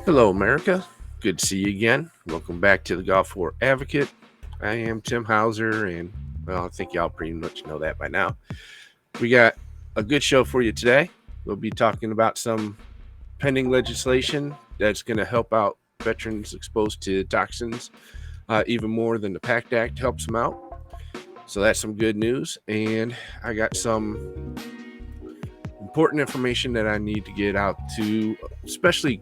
Hello, America. Good to see you again. Welcome back to the Gulf War Advocate. I am Tim Hauser, and I think y'all pretty much know that by now. We got a good show for you today. We'll be talking about some pending legislation that's going to help out veterans exposed to toxins even more than the PACT Act helps them out. So that's some good news. And I got some important information that I need to get out to, especially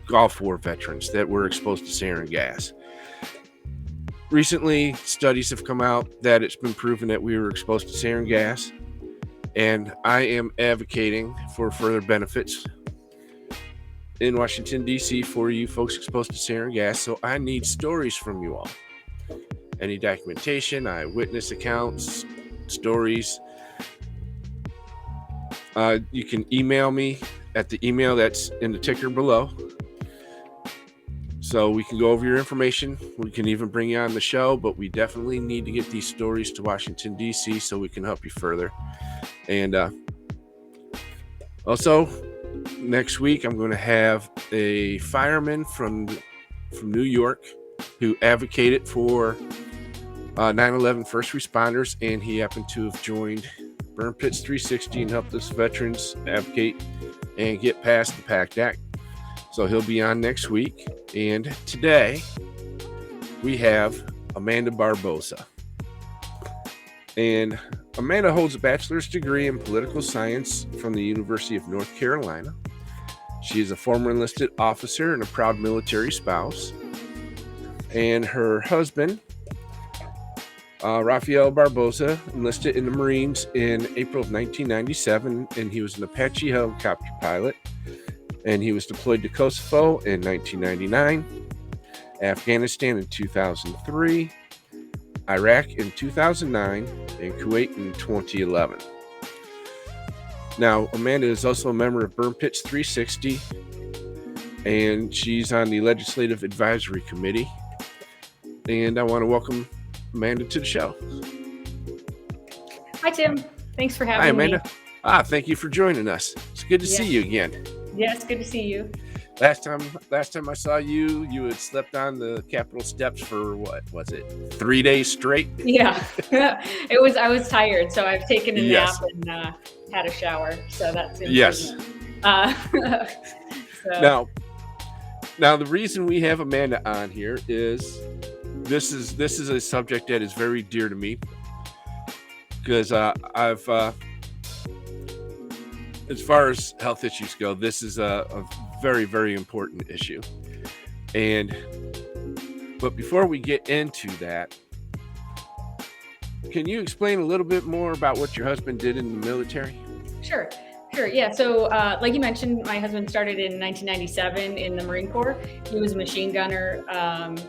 Gulf War veterans that were exposed to sarin gas. Recently, studies have come out that it's been proven that we were exposed to sarin gas, and I am advocating for further benefits in Washington, D.C. for you folks exposed to sarin gas, so I need stories from you all. Any documentation, eyewitness accounts, stories. You can email me at the email that's in the ticker below. So we can go over your information. We can even bring you on the show, but we definitely need to get these stories to Washington, D.C. so we can help you further. And also, next week, I'm going to have a fireman from New York who advocated for 9/11 first responders, and he happened to have joined Burn Pits 360 and helped us veterans advocate and get past the PACT Act. So he'll be on next week. And today we have Amanda Barbosa. And Amanda holds a bachelor's degree in political science from the University of North Carolina. She is a former enlisted officer and a proud military spouse. And her husband, Rafael Barbosa, enlisted in the Marines in April of 1997, and he was an Apache helicopter pilot. And he was deployed to Kosovo in 1999, Afghanistan in 2003, Iraq in 2009, and Kuwait in 2011. Now, Amanda is also a member of Burn Pits 360, and she's on the Legislative Advisory Committee. And I want to welcome Amanda to the show. Hi, Tim. Thanks for having me. Hi, Amanda. Me. Thank you for joining us. It's good to see you again. Yes, good to see you. Last time I saw you, you had slept on the Capitol steps for what was it? 3 days straight? Yeah, I was tired, so I've taken a nap and had a shower. So that's yes. So. Now the reason we have Amanda on here is this is a subject that is very dear to me because I've. As far as health issues go, this is a very, very important issue. But before we get into that, can you explain a little bit more about what your husband did in the military? Sure. Yeah. So like you mentioned, my husband started in 1997 in the Marine Corps. He was a machine gunner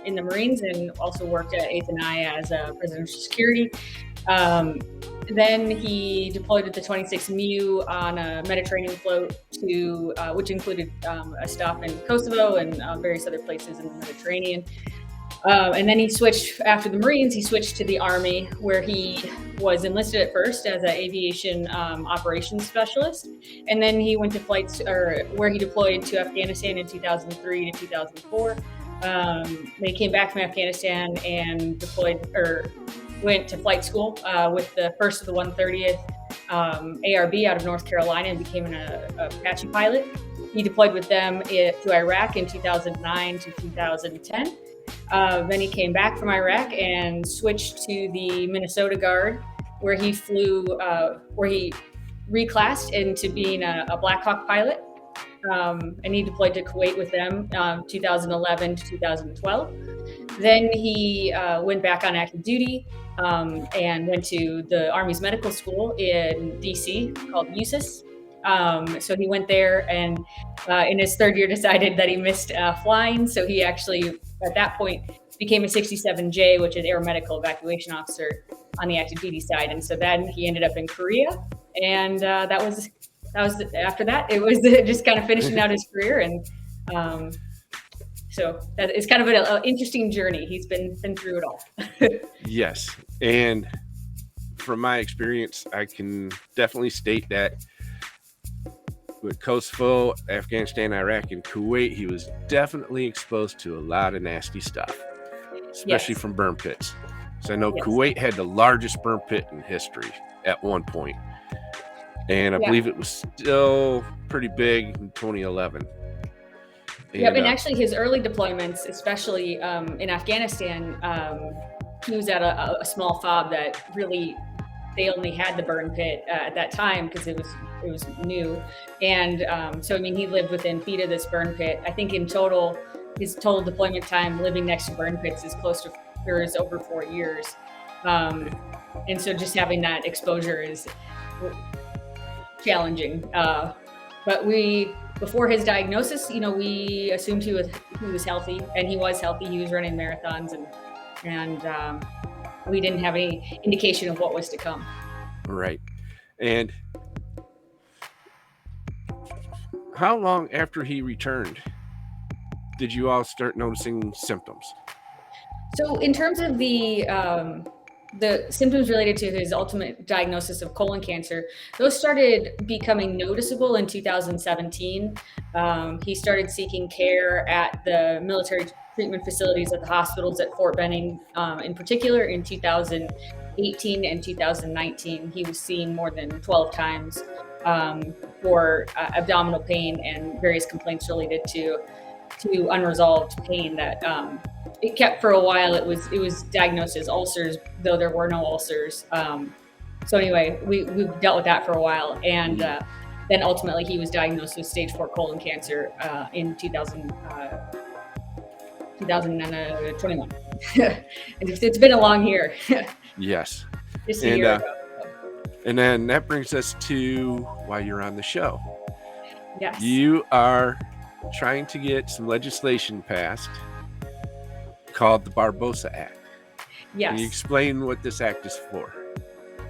in the Marines and also worked at 8th and I as a presidential security. Then he deployed with the 26th MEU on a Mediterranean float to, which included a stop in Kosovo and various other places in the Mediterranean. And then he switched, after the Marines, he switched to the Army, where he was enlisted at first as an aviation operations specialist. And then he went to where he deployed to Afghanistan in 2003 to 2004. Then he came back from Afghanistan and went to flight school with the first of the 130th ARB out of North Carolina and became an Apache pilot. He deployed with them to Iraq in 2009 to 2010. Then he came back from Iraq and switched to the Minnesota Guard, where he reclassed into being a Black Hawk pilot. And he deployed to Kuwait with them 2011 to 2012. Then he went back on active duty and went to the Army's medical school in D.C. called USIS. So he went there and in his third year decided that he missed flying. So he actually, at that point, became a 67J, which is Air Medical Evacuation Officer on the active duty side. And so then he ended up in Korea. And that was after that, it was just kind of finishing out his career. And so that is kind of an interesting journey. He's been through it all. Yes. And from my experience, I can definitely state that with Kosovo, Afghanistan, Iraq, and Kuwait, he was definitely exposed to a lot of nasty stuff, especially from burn pits. So I know Kuwait had the largest burn pit in history at one point, and I believe it was still pretty big in 2011. And actually his early deployments, especially in Afghanistan, he was at a small fob that really, they only had the burn pit at that time because it was new. And so, I mean, he lived within feet of this burn pit. I think in total, his total deployment time living next to burn pits is over 4 years. And so just having that exposure is challenging. But before his diagnosis, we assumed he was healthy, and he was healthy. He was running marathons, and we didn't have any indication of what was to come. Right. And how long after he returned did you all start noticing symptoms? So in terms of the symptoms related to his ultimate diagnosis of colon cancer, those started becoming noticeable in 2017. He started seeking care at the military treatment facilities at the hospitals at Fort Benning, in particular in 2018 and 2019. He was seen more than 12 times for abdominal pain and various complaints related to unresolved pain that it kept for a while. It was diagnosed as ulcers, though there were no ulcers. So anyway, we dealt with that for a while, and then ultimately he was diagnosed with stage 4 colon cancer in 2021. It's been a long year. Yes. Just a year ago. And then that brings us to why you're on the show. Yes. You are trying to get some legislation passed called the Barbosa Act. Yes. Can you explain what this act is for?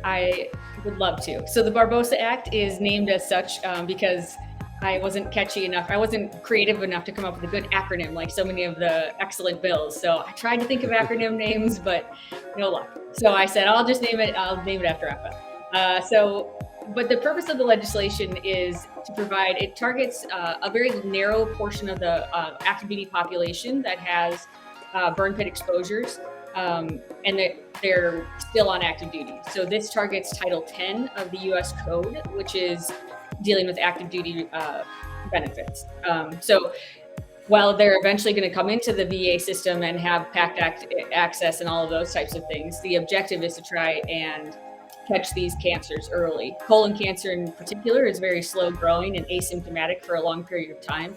I would love to. So the Barbosa Act is named as such because I wasn't catchy enough. I wasn't creative enough to come up with a good acronym like so many of the excellent bills. So I tried to think of acronym names, but no luck. So I said, I'll name it after Rafael. But the purpose of the legislation is to provide, it targets a very narrow portion of the active duty population that has burn pit exposures, and they're still on active duty. So this targets Title 10 of the U.S. Code, which is dealing with active duty benefits. So while they're eventually going to come into the VA system and have PACT Act access and all of those types of things, the objective is to try and catch these cancers early. Colon cancer in particular is very slow growing and asymptomatic for a long period of time.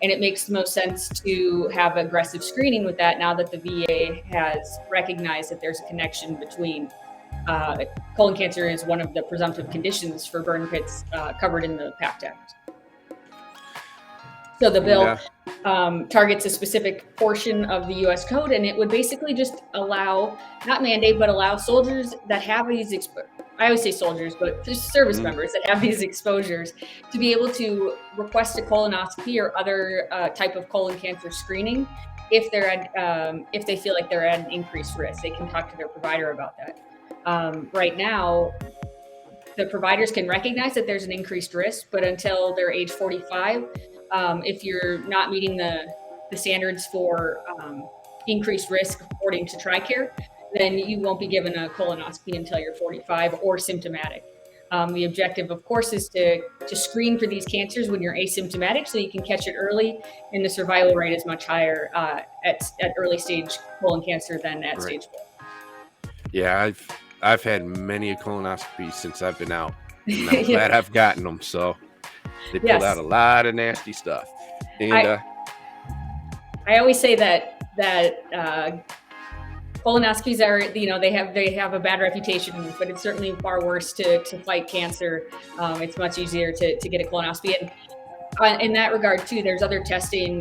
And it makes the most sense to have aggressive screening with that now that the VA has recognized that there's a connection between colon cancer is one of the presumptive conditions for burn pits covered in the PACT Act. So the bill targets a specific portion of the U.S. code, and it would basically just allow, not mandate, but allow soldiers that have these, I always say soldiers, but just service members that have these exposures to be able to request a colonoscopy or other type of colon cancer screening if they feel like they're at an increased risk. They can talk to their provider about that. Right now, the providers can recognize that there's an increased risk, but until they're age 45, if you're not meeting the standards for increased risk according to TRICARE, then you won't be given a colonoscopy until you're 45 or symptomatic. The objective, of course, is to screen for these cancers when you're asymptomatic so you can catch it early, and the survival rate is much higher at early stage colon cancer than at stage 4. Yeah, I've had many colonoscopies since I've been out. And I'm glad I've gotten them. So they pulled out a lot of nasty stuff. And I always say that colonoscopies are, they have a bad reputation, but it's certainly far worse to fight cancer. It's much easier to get a colonoscopy. And in that regard too, there's other testing,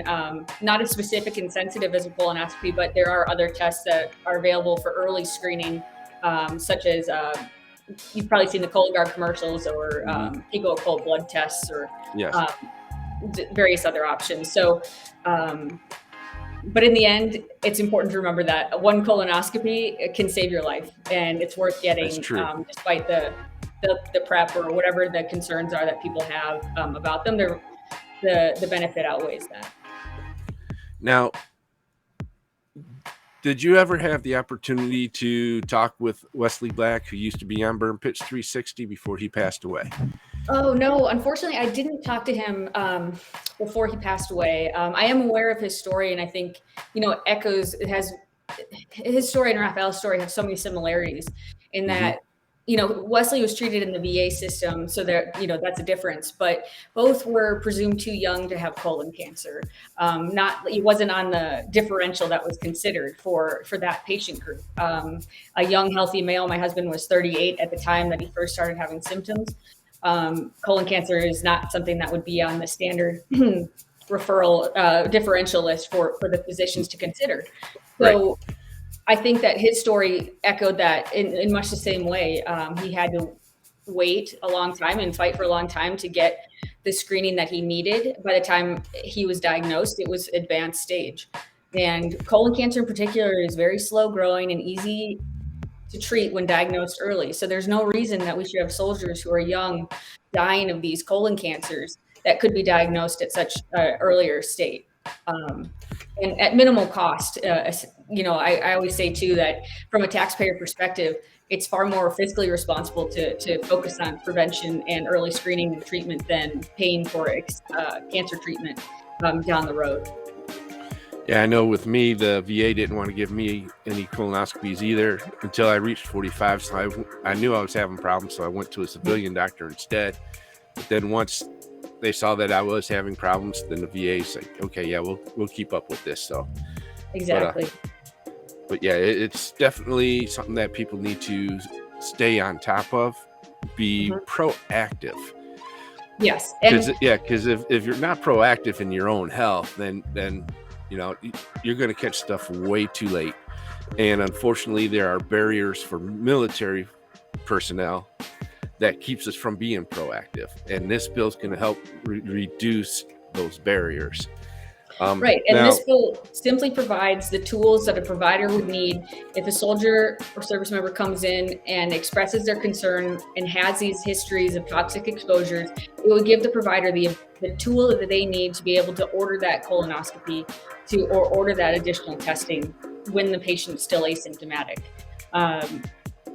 not as specific and sensitive as a colonoscopy, but there are other tests that are available for early screening, such as you've probably seen the Cologuard commercials, or Pico cold blood tests, or various other options. So, but in the end, it's important to remember that one colonoscopy can save your life, and it's worth getting, despite the the prep or whatever the concerns are that people have about them, the benefit outweighs that. Now, did you ever have the opportunity to talk with Wesley Black, who used to be on Burn Pitch 360 before he passed away? Oh, no, unfortunately, I didn't talk to him before he passed away. I am aware of his story, and I think, it has his story and Rafael's story have so many similarities in that, Wesley was treated in the VA system, so that's a difference. But both were presumed too young to have colon cancer. He wasn't on the differential that was considered for that patient group. A young, healthy male. My husband was 38 at the time that he first started having symptoms. Colon cancer is not something that would be on the standard referral differential list for the physicians to consider. So. Right. I think that his story echoed that in much the same way. He had to wait a long time and fight for a long time to get the screening that he needed. By the time he was diagnosed, it was advanced stage. And colon cancer in particular is very slow growing and easy to treat when diagnosed early. So there's no reason that we should have soldiers who are young dying of these colon cancers that could be diagnosed at such an earlier state. And at minimal cost, I always say too that from a taxpayer perspective, it's far more fiscally responsible to focus on prevention and early screening and treatment than paying for cancer treatment down the road. Yeah, I know with me, the VA didn't want to give me any colonoscopies either until I reached 45. So I knew I was having problems, so I went to a civilian doctor instead. But then once they saw that I was having problems, then the VA said, okay, yeah, we'll keep up with this. So exactly. But yeah, it's definitely something that people need to stay on top of, be proactive. Yes. Because if you're not proactive in your own health, then you're going to catch stuff way too late. And unfortunately, there are barriers for military personnel that keeps us from being proactive. And this bill is going to help reduce those barriers. Right. And this bill simply provides the tools that a provider would need if a soldier or service member comes in and expresses their concern and has these histories of toxic exposures. It would give the provider the tool that they need to be able to order that colonoscopy or order that additional testing when the patient's still asymptomatic.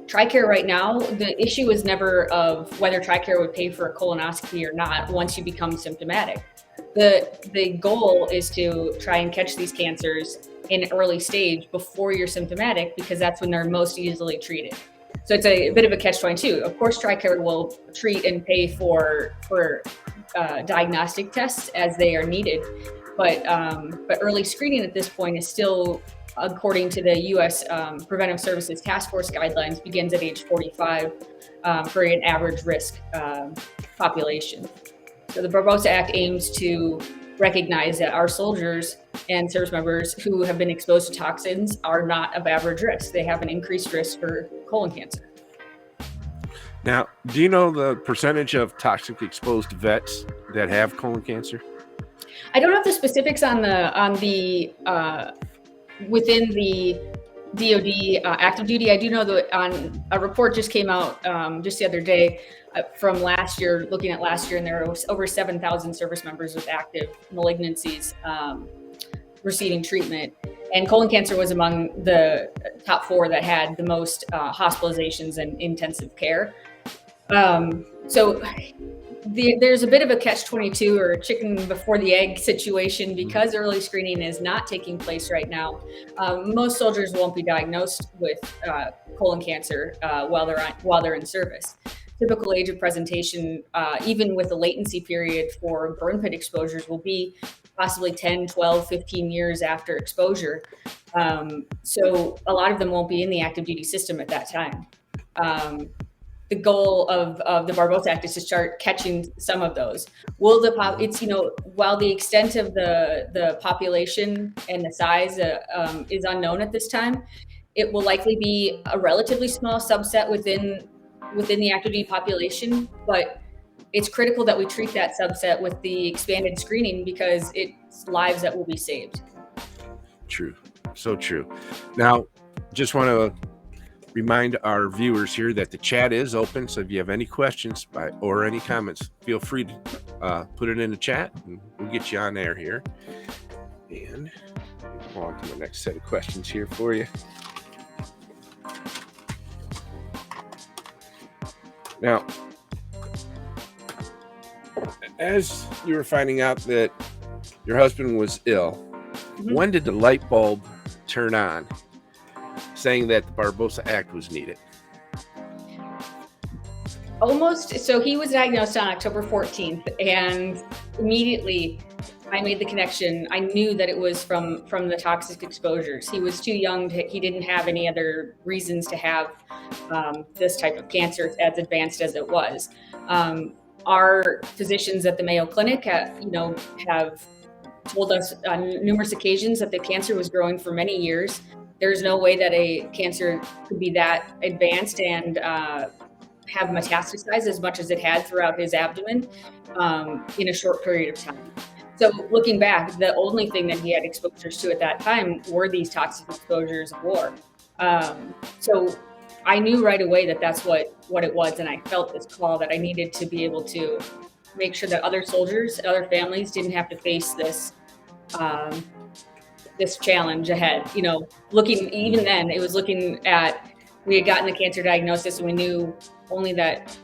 TRICARE right now, the issue is never of whether TRICARE would pay for a colonoscopy or not once you become symptomatic. The goal is to try and catch these cancers in early stage before you're symptomatic, because that's when they're most easily treated. So it's a bit of a catch-22. Of course, TRICARE will treat and pay for diagnostic tests as they are needed, but early screening at this point is still, according to the U.S. Preventive Services Task Force guidelines, begins at age 45 for an average risk population. So the Barbosa Act aims to recognize that our soldiers and service members who have been exposed to toxins are not of average risk. They have an increased risk for colon cancer. Now, do you know the percentage of toxic exposed vets that have colon cancer? I don't have the specifics on the within the DoD active duty. I do know that on a report just came out just the other day from last year, looking at last year, and there was over 7,000 service members with active malignancies receiving treatment. And colon cancer was among the top 4 that had the most hospitalizations and intensive care. So there's a bit of a catch-22 or a chicken before the egg situation, because early screening is not taking place right now. Most soldiers won't be diagnosed with colon cancer while they're in service. Typical age of presentation, even with a latency period for burn pit exposures, will be possibly 10, 12, 15 years after exposure. So a lot of them won't be in the active duty system at that time. The goal of the Barbosa Act is to start catching some of those. While the extent of the population and the size is unknown at this time, it will likely be a relatively small subset within the active duty population, but it's critical that we treat that subset with the expanded screening, because it's lives that will be saved. True. So true. Now, just want to remind our viewers here that the chat is open. So if you have any questions or any comments, feel free to put it in the chat and we'll get you on air here. And we'll go on to the next set of questions here for you. Now, as you were finding out that your husband was ill, when did the light bulb turn on saying that the Barbosa Act was needed? Almost. So he was diagnosed on October 14th, and immediately I made the connection. I knew that it was from the toxic exposures. He was too young. He didn't have any other reasons to have this type of cancer as advanced as it was. Our physicians at the Mayo Clinic, have told us on numerous occasions that the cancer was growing for many years. There's no way that a cancer could be that advanced and have metastasized as much as it had throughout his abdomen in a short period of time. So looking back, the only thing that he had exposures to at that time were these toxic exposures of war. So I knew right away that that's what it was, and I felt this call that I needed to be able to make sure that other soldiers, other families didn't have to face this this challenge ahead. Looking, even then, it was looking at, we had gotten the cancer diagnosis and we knew only that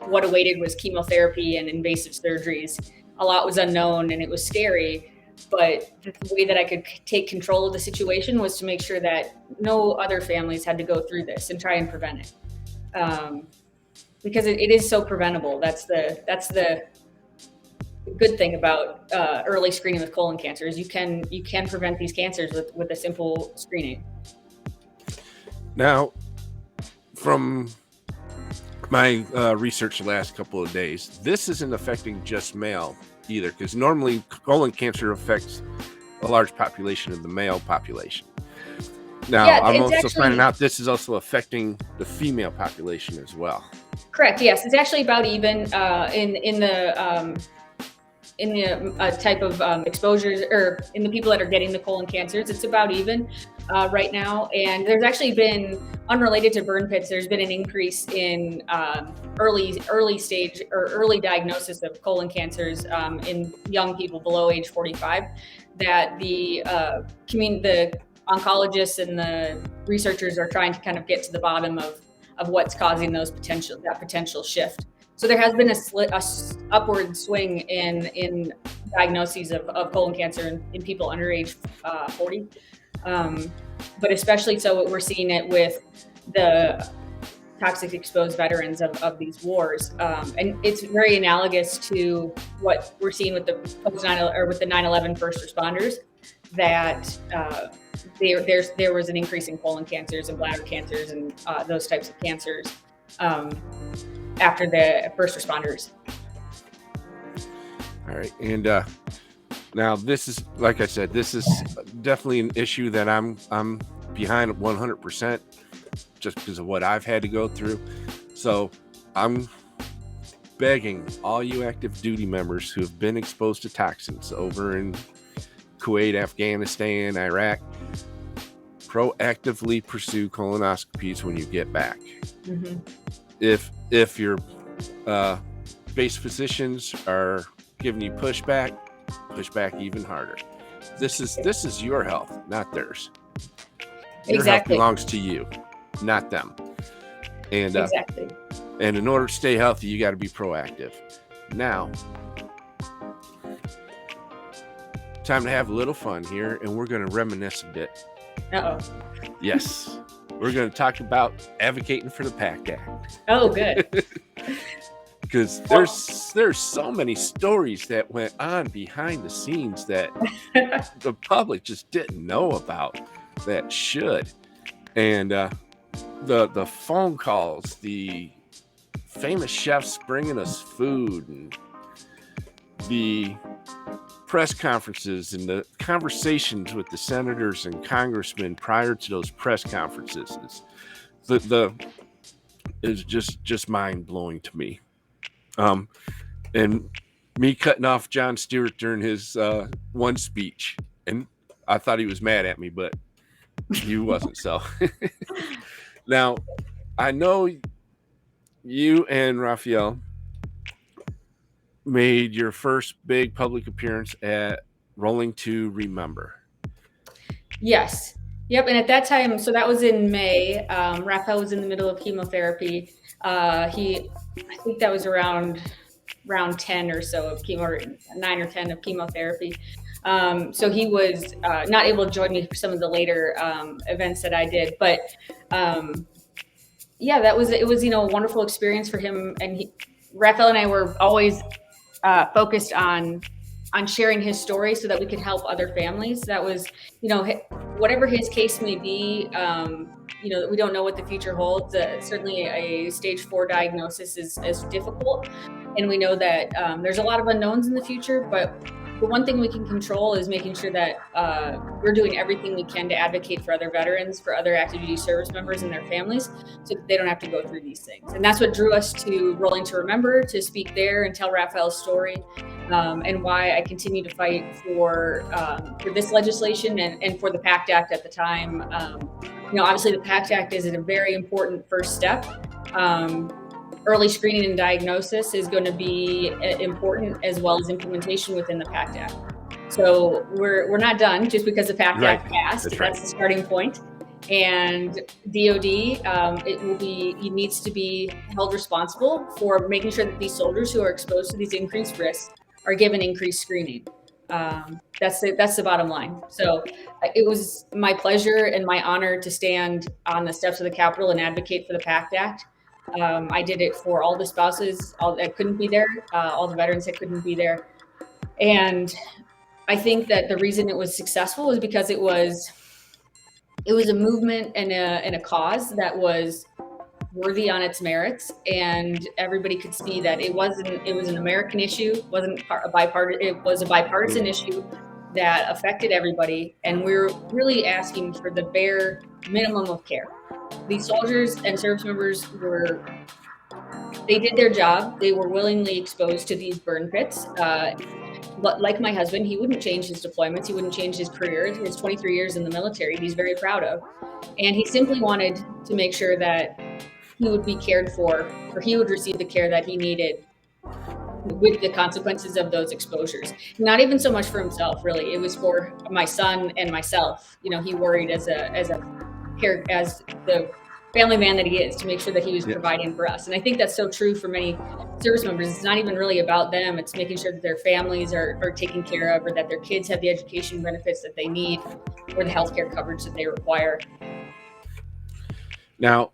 what awaited was chemotherapy and invasive surgeries. A lot was unknown and it was scary, but the way that I could take control of the situation was to make sure that no other families had to go through this and try and prevent it. Because it is so preventable. That's the good thing about early screening with colon cancer is you can prevent these cancers with a simple screening. Now, from my research the last couple of days, this isn't affecting just male either, because normally colon cancer affects a large population of the male population. Now, yeah, I'm also finding out this is also affecting the female population as well. Correct. Yes, it's actually about even in the type of exposures, or in the people that are getting the colon cancers. It's about even right now. And there's actually been, unrelated to burn pits, there's been an increase in early stage or early diagnosis of colon cancers in young people below age 45, that the oncologists and the researchers are trying to kind of get to the bottom of what's causing that potential shift. So there has been a upward swing in diagnoses of colon cancer in people under age 40. But especially so we're seeing it with the toxic exposed veterans of these wars. And it's very analogous to what we're seeing with the with the 9/11 first responders, that there was an increase in colon cancers and bladder cancers and those types of cancers after the first responders. All right. And now this is, like I said, this is definitely an issue that I'm behind 100%, just because of what I've had to go through. So I'm begging all you active duty members who have been exposed to toxins over in Kuwait, Afghanistan, Iraq, proactively pursue colonoscopies when you get back. Mm-hmm. If your base physicians are giving you pushback even harder. This is your health, not theirs. Your health belongs to you, not them. And exactly. And in order to stay healthy, you got to be proactive. Now, time to have a little fun here, and we're going to reminisce a bit. Uh-oh. Yes. We're going to talk about advocating for the PACT Act. Oh, good. Because there's so many stories that went on behind the scenes that the public just didn't know about that should. And the phone calls, the famous chefs bringing us food, and the press conferences and the conversations with the senators and congressmen prior to those press conferences is just mind-blowing to me. And me cutting off Jon Stewart during his one speech, and I thought he was mad at me, but he wasn't. So Now, I know you and Rafael made your first big public appearance at Rolling to Remember. Yes. Yep. And at that time, so that was in May. Rafael was in the middle of chemotherapy. I think that was around round 10 or so of chemo, or 9 or 10 of chemotherapy. So he was not able to join me for some of the later events that I did. But yeah, it was, a wonderful experience for him. And Rafael and I were always focused on sharing his story so that we could help other families. That was, whatever his case may be, we don't know what the future holds. Certainly a stage 4 diagnosis is difficult. And we know that there's a lot of unknowns in the future, but the one thing we can control is making sure that we're doing everything we can to advocate for other veterans, for other active duty service members and their families, so that they don't have to go through these things. And that's what drew us to Rolling to Remember, to speak there and tell Rafael's story, and why I continue to fight for this legislation and for the PACT Act at the time. Obviously the PACT Act is a very important first step. Early screening and diagnosis is going to be important, as well as implementation within the PACT Act. So we're not done just because the PACT Act passed. That's the starting point. And DOD, it needs to be held responsible for making sure that these soldiers who are exposed to these increased risks are given increased screening. That's the bottom line. So it was my pleasure and my honor to stand on the steps of the Capitol and advocate for the PACT Act. I did it for all the spouses that couldn't be there, all the veterans that couldn't be there. And I think that the reason it was successful was because it was a movement and a cause that was worthy on its merits, and everybody could see that it was an American issue, it was a bipartisan issue that affected everybody, and we're really asking for the bare minimum of care. These soldiers and service members they did their job. They were willingly exposed to these burn pits. But like my husband, he wouldn't change his deployments. He wouldn't change his career. His 23 years in the military, he's very proud of. And he simply wanted to make sure that he would be cared for, or he would receive the care that he needed with the consequences of those exposures. Not even so much for himself, really. It was for my son and myself. He worried as the family man that he is, to make sure that he was providing for us. And I think that's so true for many service members. It's not even really about them. It's making sure that their families are taken care of, or that their kids have the education benefits that they need, or the healthcare coverage that they require. Now,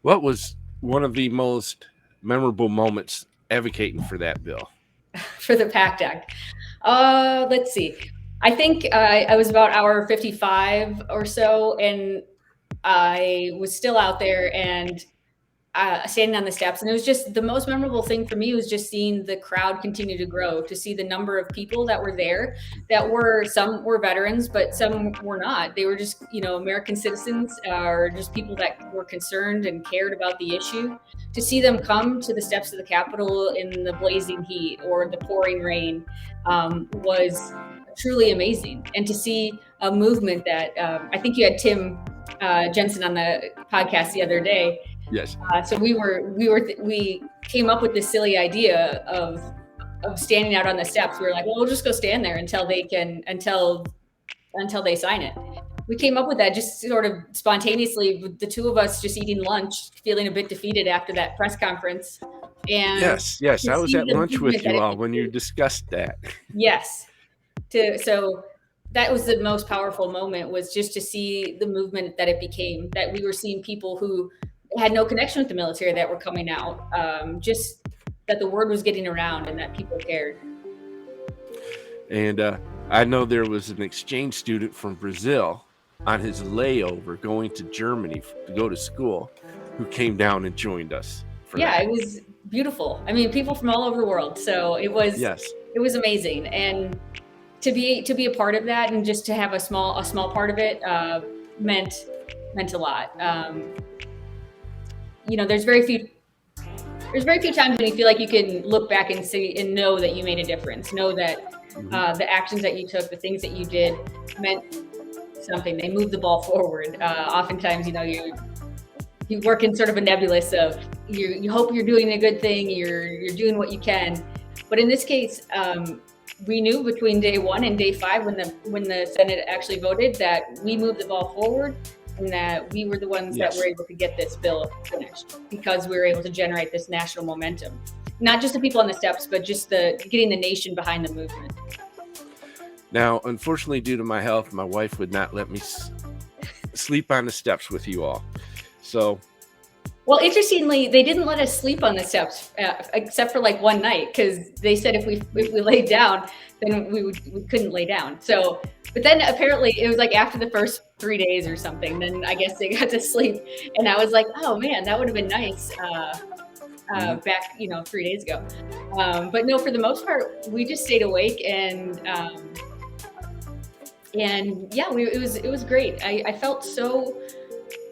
what was one of the most memorable moments advocating for that bill? For the PACT Act? Let's see. I think I was about hour 55 or so, and I was still out there and standing on the steps. And it was just the most memorable thing for me was just seeing the crowd continue to grow, to see the number of people that were there, some were veterans, but some were not. They were just, American citizens, or just people that were concerned and cared about the issue. To see them come to the steps of the Capitol in the blazing heat or the pouring rain was truly amazing. And to see a movement that I think you had Tim Jensen on the podcast the other day. Yes. So we came up with this silly idea of standing out on the steps. We were like, well, we'll just go stand there until they sign it. We came up with that just sort of spontaneously, with the two of us just eating lunch, feeling a bit defeated after that press conference. And yes, I was at lunch with you all when you discussed that. Yes. So that was the most powerful moment, was just to see the movement that it became, that we were seeing people who had no connection with the military that were coming out, just that the word was getting around and that people cared. And I know there was an exchange student from Brazil on his layover going to Germany to go to school, who came down and joined us. It was beautiful. I mean, people from all over the world. So it was amazing. And to be a part of that, and just to have a small part of it meant a lot. There's very few times when you feel like you can look back and see and know that you made a difference. Know that the actions that you took, the things that you did, meant something. They move the ball forward. Oftentimes, you work in sort of a nebulous of you hope you're doing a good thing, you're doing what you can. But in this case, we knew between day 1 and day 5 when the Senate actually voted that we moved the ball forward and that we were the ones that were able to get this bill finished because we were able to generate this national momentum. Not just the people on the steps, but just getting the nation behind the movement. Now, unfortunately, due to my health, my wife would not let me sleep on the steps with you all. So, well, interestingly, they didn't let us sleep on the steps except for like one night because they said if we laid down, then we couldn't lay down. So, but then apparently it was like after the first 3 days or something, then I guess they got to sleep, and I was like, oh man, that would have been nice. Back 3 days ago, but no, for the most part, we just stayed awake and yeah, it was great. I felt so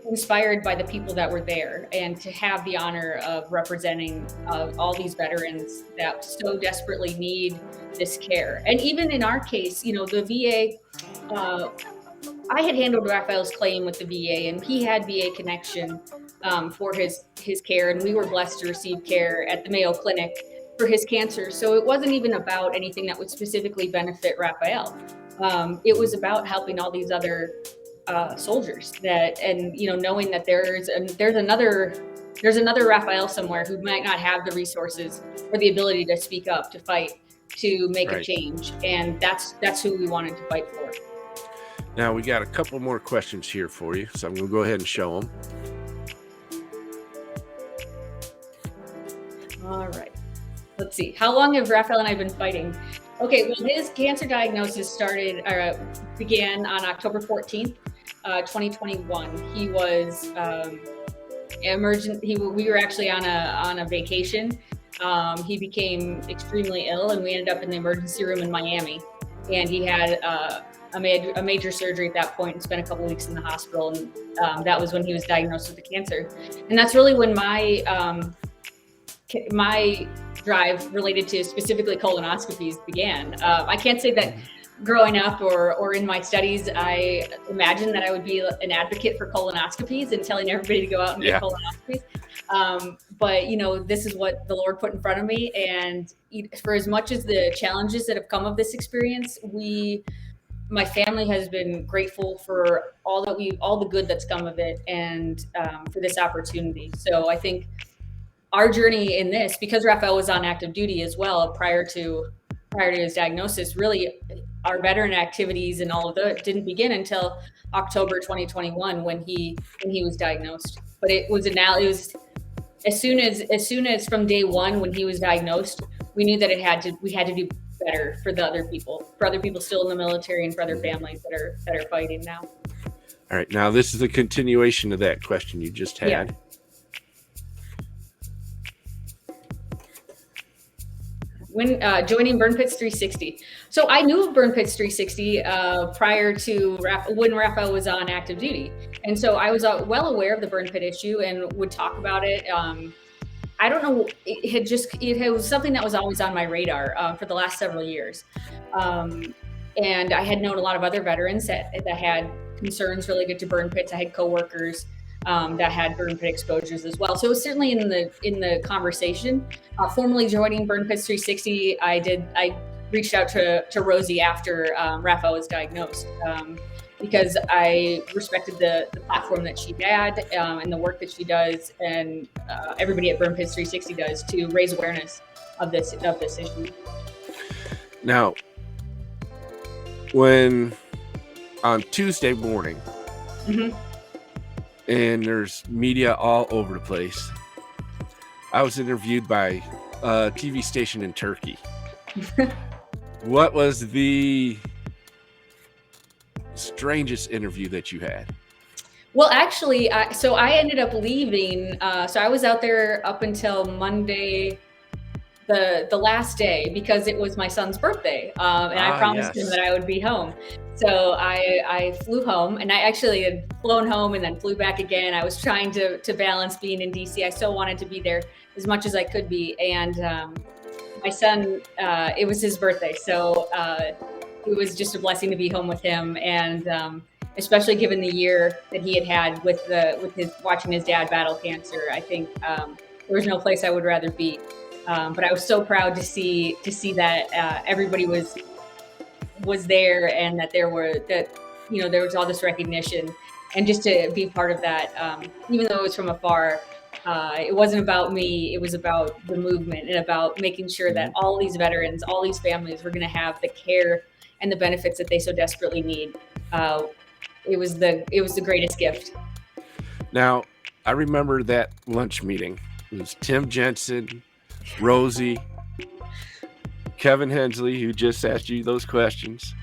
inspired by the people that were there and to have the honor of representing all these veterans that so desperately need this care. And even in our case, the VA, I had handled Rafael's claim with the VA and he had VA connection for his care, and we were blessed to receive care at the Mayo Clinic for his cancer. So it wasn't even about anything that would specifically benefit Rafael. It was about helping all these other soldiers knowing that there's another Rafael somewhere who might not have the resources or the ability to speak up, to fight, to make a change, and that's who we wanted to fight for. Now we got a couple more questions here for you, so I'm going to go ahead and show them. All right. Let's see. How long have Rafael and I been fighting? Okay, well, his cancer diagnosis began on October 14th, 2021. He was emergent. We were actually on a vacation. He became extremely ill, and we ended up in the emergency room in Miami. And he had a major surgery at that point and spent a couple weeks in the hospital. And that was when he was diagnosed with the cancer. And that's really when my drive related to specifically colonoscopies began. I can't say that growing up or in my studies, I imagined that I would be an advocate for colonoscopies and telling everybody to go out and get colonoscopies. But this is what the Lord put in front of me. And for as much as the challenges that have come of this experience, my family has been grateful for all the good that's come of it, and for this opportunity. So I think our journey in this, because Rafael was on active duty as well prior to his diagnosis, really our veteran activities and all of that didn't begin until October 2021 when he was diagnosed. But it was as soon as from day 1 when he was diagnosed, we knew that we had to do better for other people still in the military and for other families that are fighting now. All right, now this is a continuation of that question you just had. Yeah. When joining Burn Pits 360. So I knew of Burn Pits 360 prior to when Rafael was on active duty. And so I was well aware of the burn pit issue and would talk about it. I don't know, it was something that was always on my radar for the last several years. And I had known a lot of other veterans that had concerns related to burn pits. I had coworkers that had burn pit exposures as well. So it was certainly in the conversation. Formally joining Burn Pits 360, I reached out to Rosie after Rafael was diagnosed because I respected the platform that she had and the work that she does, and everybody at Burn Pits 360 does to raise awareness of this issue. Now, when on Tuesday morning, and there's media all over the place, I was interviewed by a TV station in Turkey. What was the strangest interview that you had? Well, actually, I ended up leaving. So I was out there up until Monday, the last day, because it was my son's birthday, and I promised him that I would be home. So I flew home, and I actually had flown home and then flew back again. I was trying to balance being in DC. I still wanted to be there as much as I could be, and my son, it was his birthday, so it was just a blessing to be home with him. And especially given the year that he had with his watching his dad battle cancer. I think there was no place I would rather be. But I was so proud to see that everybody was there, and that there was all this recognition, and just to be part of that, even though it was from afar. It wasn't about me. It was about the movement and about making sure that all these veterans, all these families were going to have the care and the benefits that they so desperately need. It was the greatest gift. Now, I remember that lunch meeting. It was Tim Jensen, Rosie, Kevin Hensley, who just asked you those questions,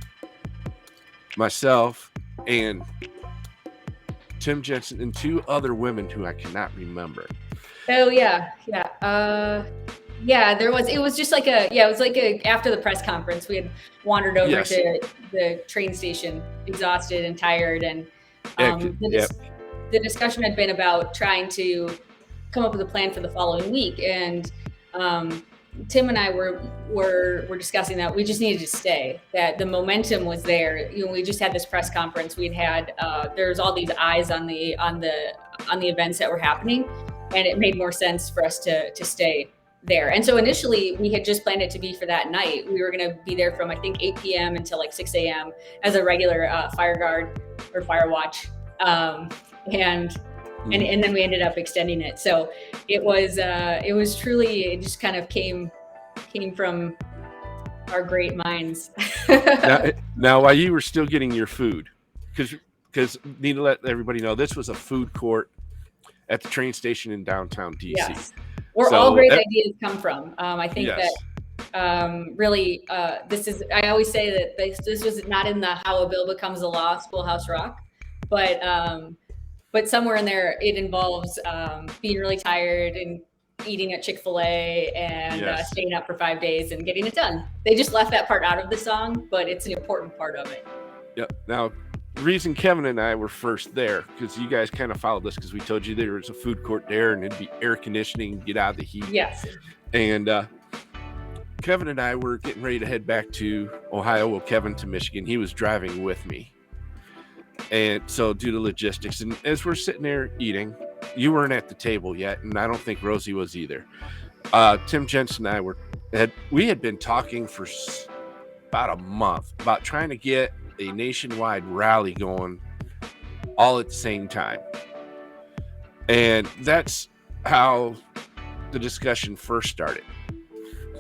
myself, and Tim Jensen, and two other women who I cannot remember. Oh yeah. Yeah, there was. It was just like after the press conference, we had wandered over to the train station, exhausted and tired, and the discussion had been about trying to come up with a plan for the following week. And Tim and I were discussing that we just needed to stay. That the momentum was there. We just had this press conference. We'd had there's all these eyes on the events that were happening, and it made more sense for us to stay there. And so initially we had just planned it to be for that night. We were going to be there from I think 8 p.m. until like 6 a.m. as a regular fire guard or fire watch, and then we ended up extending it. So it was truly, it just kind of came from our great minds. now, while you were still getting your food, because need to let everybody know, this was a food court at the train station in downtown DC. Yes. Where all great ideas come from. I think that really, I always say that this was not in the How a Bill Becomes a Law, Schoolhouse Rock, but somewhere in there, it involves being really tired and eating at Chick-fil-A and staying up for 5 days and getting it done. They just left that part out of the song, but it's an important part of it. Yep. Now, the reason Kevin and I were first there, because you guys kind of followed this, because we told you there was a food court there and it'd be air conditioning, get out of the heat. Yes. And Kevin and I were getting ready to head back to Ohio. Well, Kevin to Michigan. He was driving with me. And so due to logistics, and as we're sitting there eating, you weren't at the table yet, and I don't think Rosie was either. Tim Jensen and I we had been talking for about a month about trying to get a nationwide rally going all at the same time. And that's how the discussion first started.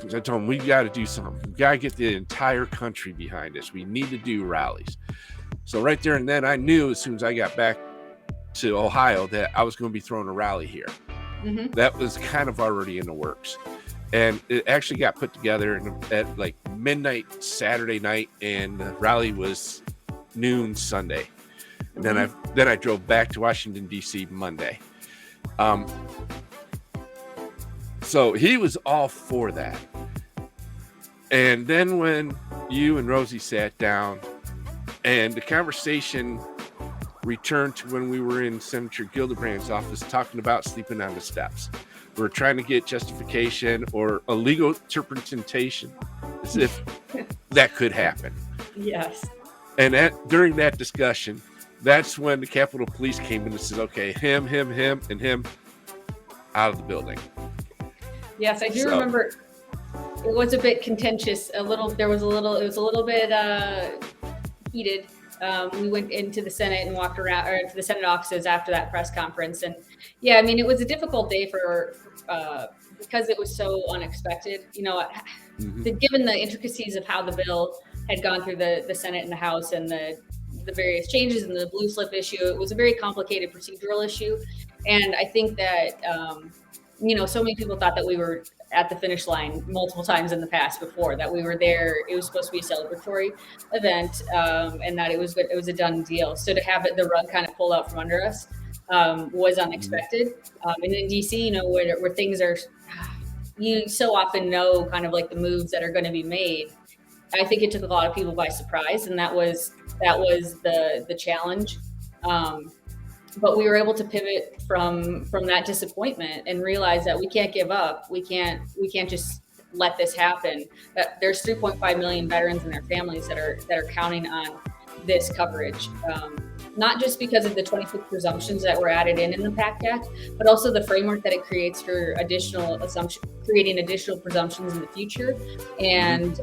I told him, we got to do something. We got to get the entire country behind us. We need to do rallies. So right there and then, I knew as soon as I got back to Ohio that I was going to be throwing a rally here. Mm-hmm. That was kind of already in the works. And it actually got put together at like midnight Saturday night, and the rally was noon Sunday. And then I drove back to Washington, D.C. Monday. So he was all for that. And then when you and Rosie sat down, and the conversation returned to when we were in Senator Gillibrand's office talking about sleeping on the steps. We're trying to get justification or a legal interpretation as if that could happen. Yes. And during that discussion, that's when the Capitol Police came in and said, okay, him, and him out of the building. Yes, I do remember it was a bit contentious. It was a little bit heated. We went into the Senate and walked around, or to the Senate offices after that press conference. And yeah, I mean, it was a difficult day because it was so unexpected, given the intricacies of how the bill had gone through the Senate and the House and the various changes in the blue slip issue. It was a very complicated procedural issue. And I think that, so many people thought that we were at the finish line multiple times in the past before, that we were there. It was supposed to be a celebratory event, and that it was a done deal. So to have the rug kind of pulled out from under us was unexpected. And in DC, where things are, you so often know kind of like the moves that are going to be made. I think it took a lot of people by surprise, and that was the challenge. But we were able to pivot from that disappointment and realize that we can't give up. We can't just let this happen. That there's 3.5 million veterans and their families that are counting on this coverage. not just because of the 26 presumptions that were added in the PACT Act, but also the framework that it creates for creating additional presumptions in the future, and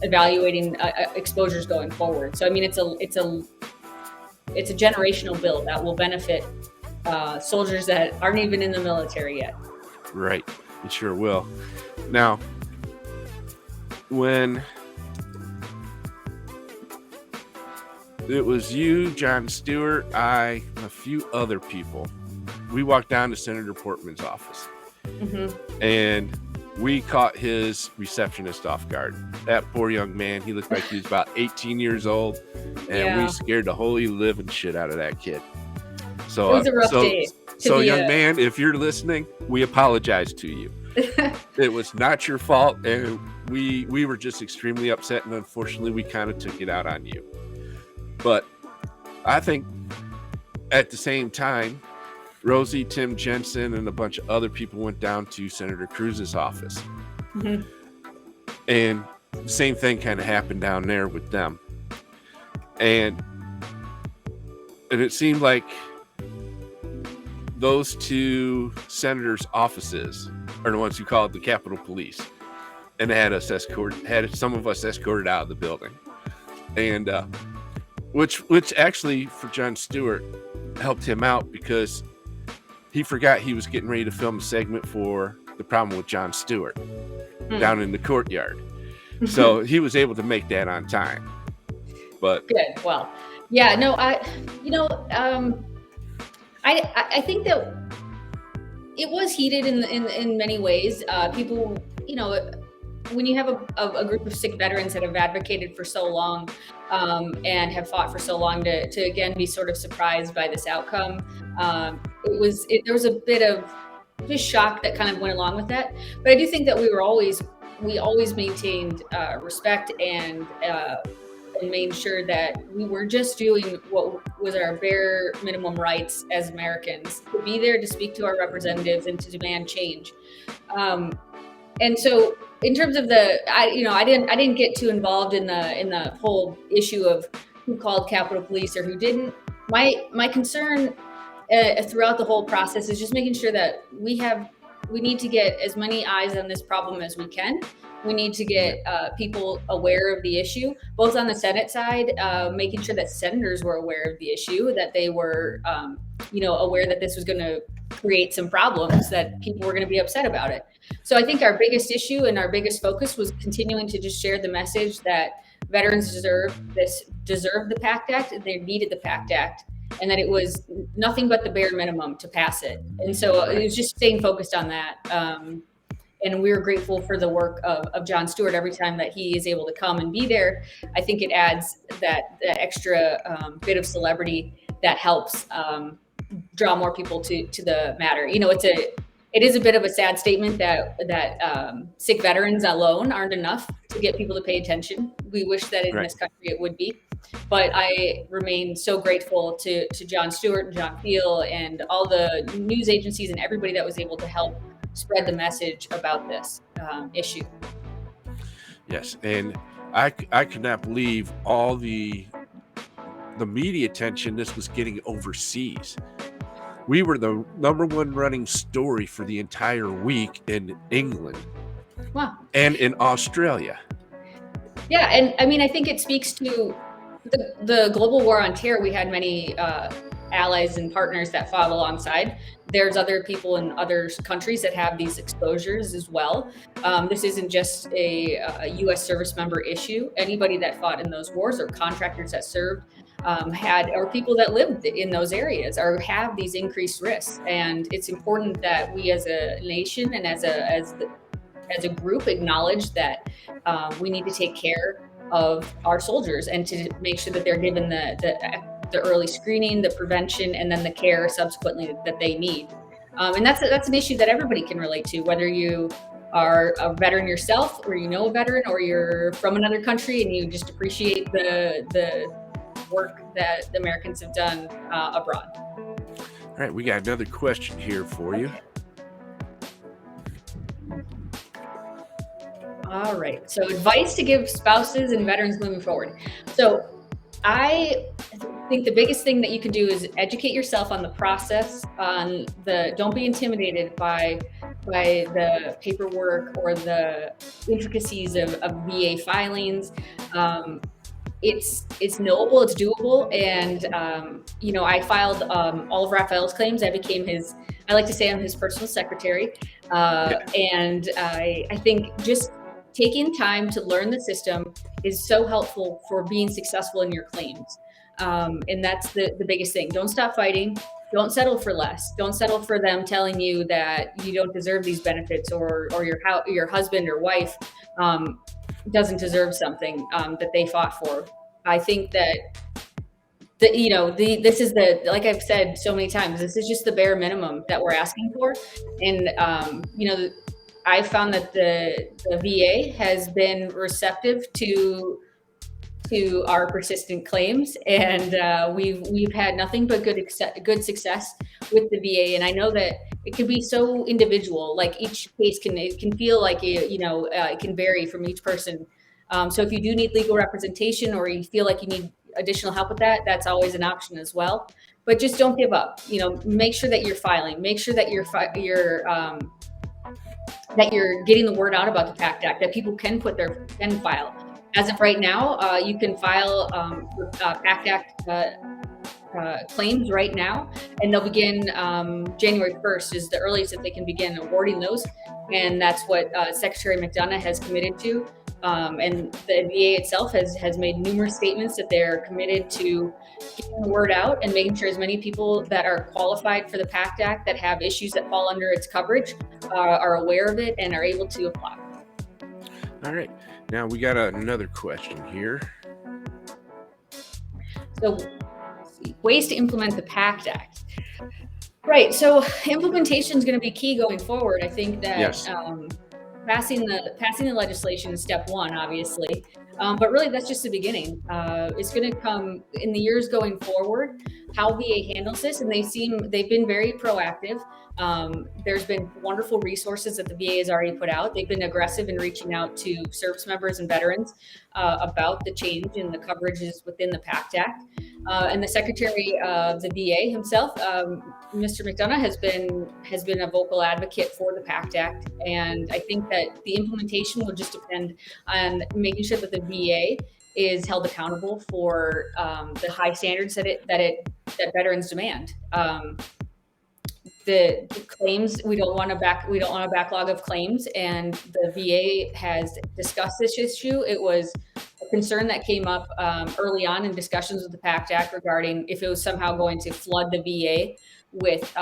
evaluating exposures going forward. So I mean, it's a generational bill that will benefit soldiers that aren't even in the military yet. Right. It sure will. Now, when it was you, Jon Stewart, I, and a few other people, we walked down to Senator Portman's office, and we caught his receptionist off guard. That poor young man, he looked like he was about 18 years old, and we scared the holy living shit out of that kid. So it was a rough day. So young man, if you're listening, we apologize to you. It was not your fault, and we were just extremely upset, and unfortunately we kind of took it out on you. But I think at the same time, Rosie, Tim Jensen, and a bunch of other people went down to Senator Cruz's office. And the same thing kind of happened down there with them. And it seemed like those two senators' offices are the ones who called the Capitol Police, and had some of us escorted out of the building. And which actually for Jon Stewart helped him out, because he forgot he was getting ready to film a segment for The Problem with Jon Stewart down in the courtyard. So he was able to make that on time. But good. Well, yeah, no, I think that it was heated in many ways. People, when you have a group of sick veterans that have advocated for so long and have fought for so long to again be sort of surprised by this outcome, there was a bit of just shock that kind of went along with that. But I do think that we always maintained respect and made sure that we were just doing what was our bare minimum rights as Americans, to be there to speak to our representatives and to demand change. And so, in terms of I didn't get too involved in the whole issue of who called Capitol Police or who didn't. My concern throughout the whole process is just making sure that we need to get as many eyes on this problem as we can. We need to get people aware of the issue, both on the Senate side, making sure that senators were aware of the issue, that they were, aware that this was going to create some problems, that people were going to be upset about it. So I think our biggest issue and our biggest focus was continuing to just share the message that veterans deserve the PACT Act. They needed the PACT Act, and that it was nothing but the bare minimum to pass it. And so it was just staying focused on that. And we were grateful for the work of Jon Stewart every time that he is able to come and be there. I think it adds that extra bit of celebrity that helps draw more people to the matter. It is a bit of a sad statement that sick veterans alone aren't enough to get people to pay attention. We wish that in this country it would be. But I remain so grateful to Jon Stewart and John Thiel and all the news agencies and everybody that was able to help spread the message about this issue. Yes, and I could not believe all the media attention this was getting overseas. We were the number one running story for the entire week in England. Wow. And in Australia. Yeah, and I mean, I think it speaks to the global war on terror. We had many allies and partners that fought alongside. There's other people in other countries that have these exposures as well. This isn't just a U.S. service member issue. Anybody that fought in those wars, or contractors that served, or people that lived in those areas, or have these increased risks. And it's important that we as a nation and as a group acknowledge that we need to take care of our soldiers and to make sure that they're given the early screening, the prevention, and then the care subsequently that they need. And that's an issue that everybody can relate to, whether you are a veteran yourself, or you know a veteran, or you're from another country and you just appreciate the work that the Americans have done abroad. All right, we got another question here for you. All right. So advice to give spouses and veterans moving forward. So I think the biggest thing that you can do is educate yourself on the process, on don't be intimidated by the paperwork or the intricacies of VA filings. Um, it's knowable, it's doable, and I filed all of Rafael's claims. I like to say I'm his personal secretary, Yeah. and I think just taking time to learn the system is so helpful for being successful in your claims. And that's the biggest thing. Don't stop fighting. Don't settle for less. Don't settle for them telling you that you don't deserve these benefits, or your husband or wife um, doesn't deserve something that they fought for. I think that this is like I've said so many times, this is just the bare minimum that we're asking for. And I found that the VA has been receptive to our persistent claims, and we've had nothing but good success with the VA. And I know that it can be so individual. Like each case can feel like it can vary from each person. So if you do need legal representation, or you feel like you need additional help with that, that's always an option as well. But just don't give up. Make sure that you're filing. Make sure that you're getting the word out about the PACT Act, that people can file. As of right now, you can file PACT Act claims right now, and they'll begin January 1st is the earliest that they can begin awarding those, and that's what Secretary McDonough has committed to. And the VA itself has made numerous statements that they're committed to getting the word out and making sure as many people that are qualified for the PACT Act, that have issues that fall under its coverage, are aware of it and are able to apply. All right. Now we got another question here. So, ways to implement the PACT Act. Right. So implementation is going to be key going forward. I think that Yes. passing the legislation is step one, obviously, but really that's just the beginning. It's going to come in the years going forward. How VA handles this, and they've been very proactive. There's been wonderful resources that the VA has already put out. They've been aggressive in reaching out to service members and veterans about the change in the coverages within the PACT Act. And the Secretary of the VA himself, Mr. McDonough, has been a vocal advocate for the PACT Act, and I think that the implementation will just depend on making sure that the VA is held accountable for the high standards that veterans demand. The claims, we don't want a backlog of claims, and the VA has discussed this issue. It was a concern that came up early on in discussions with the PACT Act regarding if it was somehow going to flood the VA with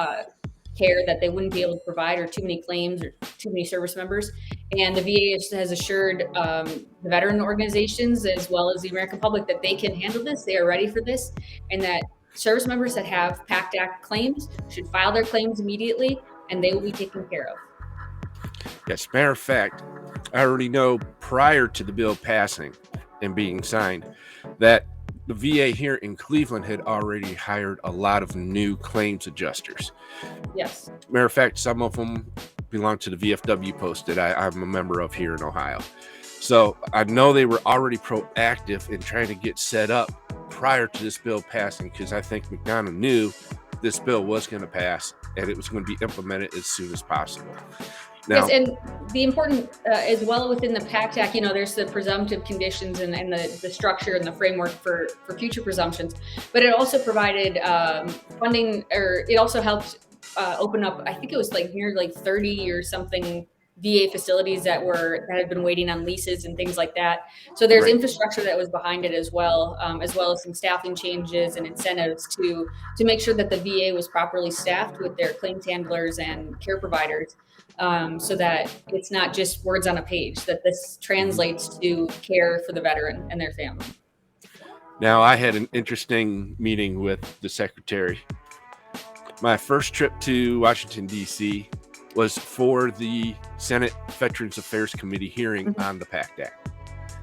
care that they wouldn't be able to provide, or too many claims, or too many service members. And the VA has assured the veteran organizations as well as the American public that they can handle this. They are ready for this, and that service members that have PACT Act claims should file their claims immediately, and they will be taken care of. Yes. Matter of fact, I already know prior to the bill passing and being signed that the VA here in Cleveland had already hired a lot of new claims adjusters. Yes. Matter of fact, some of them belong to the VFW post that I'm a member of here in Ohio. So I know they were already proactive in trying to get set up prior to this bill passing, because I think McDonough knew this bill was going to pass and it was going to be implemented as soon as possible. Now, yes, and the important as well within the PACT Act, there's the presumptive conditions and the structure and the framework for future presumptions, but it also provided funding, or it also helped open up, I think it was near 30 or something VA facilities that had been waiting on leases and things like that. So there's right. infrastructure that was behind it as well as some staffing changes and incentives to make sure that the VA was properly staffed with their claims handlers and care providers, so that it's not just words on a page, that this translates to care for the veteran and their family. Now, I had an interesting meeting with the secretary. My first trip to Washington, D.C. was for the Senate Veterans Affairs Committee hearing on the PACT Act,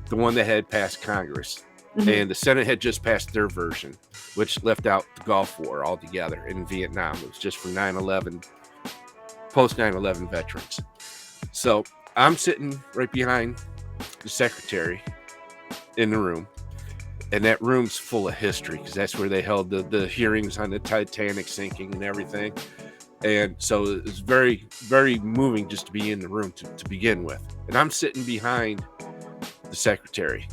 the one that had passed Congress. And the Senate had just passed their version, which left out the Gulf War altogether in Vietnam. It was just for 9/11, post 9/11 veterans. So I'm sitting right behind the secretary in the room, And that room's full of history because that's where they held the hearings on the Titanic sinking and everything. And so it was very, very moving just to be in the room to begin with. And I'm sitting behind the secretary.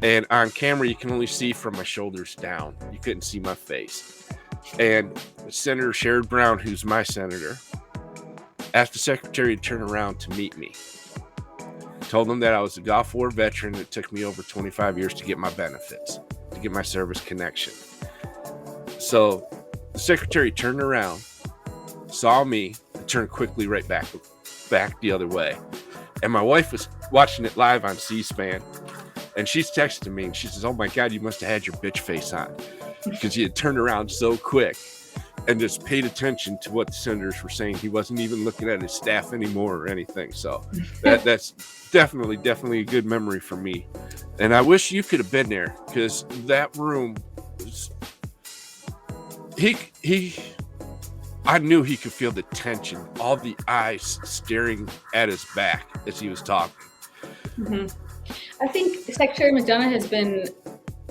And on camera, you can only see from my shoulders down. You couldn't see my face. And Senator Sherrod Brown, who's my senator, asked the secretary to turn around to meet me. Told him that I was a Gulf War veteran. It took me over 25 years to get my benefits, to get my service connection. So the secretary turned around, saw me, and turned quickly right back the other way. And my wife was watching it live on C-SPAN, and she's texting me, and she says, "Oh my God, you must have had your bitch face on," because he had turned around so quick and just paid attention to what the senators were saying. He wasn't even looking at his staff anymore or anything. So that's definitely a good memory for me. And I wish you could have been there, because that room was, I knew he could feel the tension, all the eyes staring at his back as he was talking. Mm-hmm. I think Secretary McDonough has been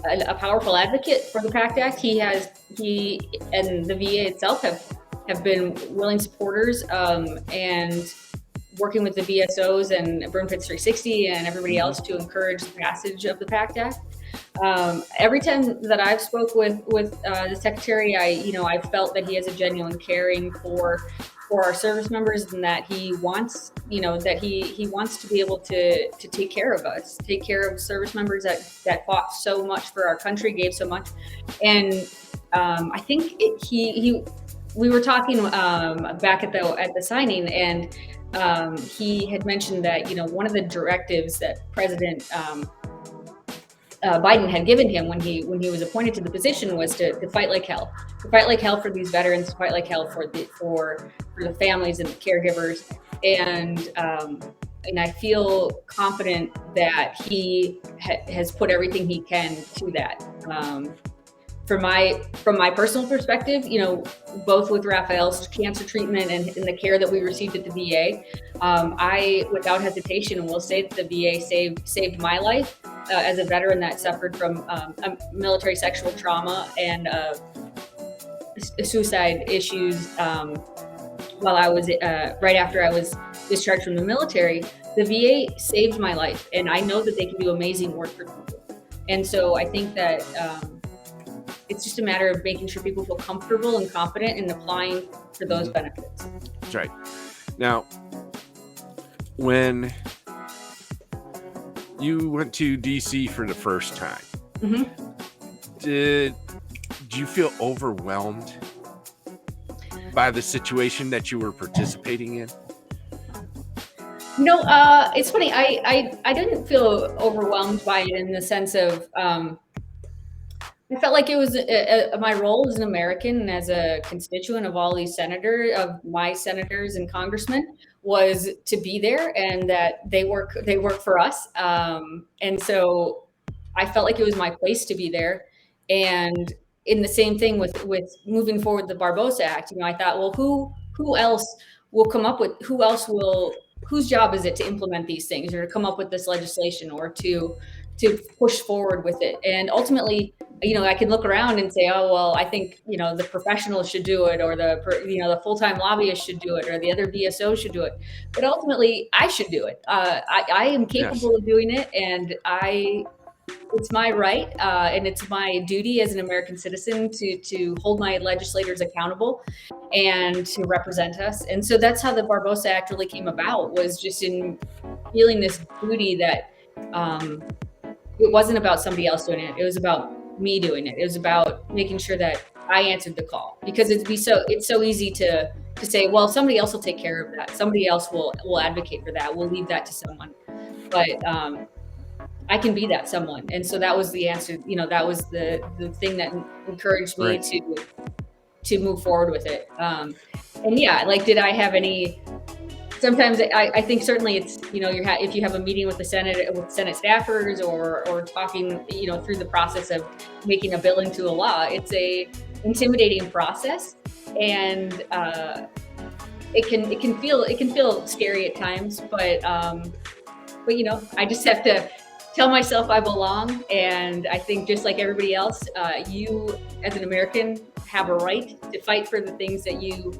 a powerful advocate for the PACT Act. He and the VA itself have been willing supporters, and working with the BSOs and Burnfits 360 and everybody else to encourage the passage of the PACT Act. Every time that I've spoke with the secretary, I felt that he has a genuine caring for our service members, and that he wants, that he wants to be able to take care of us, take care of service members that fought so much for our country, gave so much. And I think we were talking back at the signing, and he had mentioned that one of the directives that President Biden had given him when he was appointed to the position was to fight like hell, for these veterans, to fight like hell for the families and the caregivers. And I feel confident that he has put everything he can to that. From my personal perspective, both with Rafael's cancer treatment and the care that we received at the VA, I, without hesitation, will say that the VA saved my life as a veteran that suffered from a military sexual trauma and suicide issues while I was right after I was discharged from the military. The VA saved my life, and I know that they can do amazing work for people. And so I think that it's just a matter of making sure people feel comfortable and confident in applying for those benefits. That's right. Now, when you went to DC for the first time, did you feel overwhelmed by the situation that you were participating in? It's funny. I didn't feel overwhelmed by it in the sense of I felt like it was my role as an American and as a constituent of all these my senators and congressmen, was to be there, and that they work for us. And so I felt like it was my place to be there. And in the same thing with moving forward the Barbosa Act, I thought, well, who else will come up with, whose job is it to implement these things, or to come up with this legislation, or to push forward with it? And ultimately, I can look around and say, oh, well, I think, the professionals should do it, or the full-time lobbyists should do it, or the other BSOs should do it. But ultimately, I should do it. I am capable of doing it, and it's my right, and it's my duty as an American citizen to hold my legislators accountable and to represent us. And so that's how the Barbosa Act really came about, was just in feeling this duty that it wasn't about somebody else doing it. It was about me doing it. It was about making sure that I answered the call, because it's so easy to say, well, somebody else will take care of that. Somebody else will advocate for that. We'll leave that to someone. But I can be that someone. And so that was the answer. That was the thing that encouraged me to move forward with it. And yeah, did I have any? Sometimes I think certainly it's, if you have a meeting with Senate staffers, or talking, through the process of making a bill into a law, it's a intimidating process, and it can feel scary at times, but I just have to tell myself I belong. And I think just like everybody else, you as an American have a right to fight for the things that you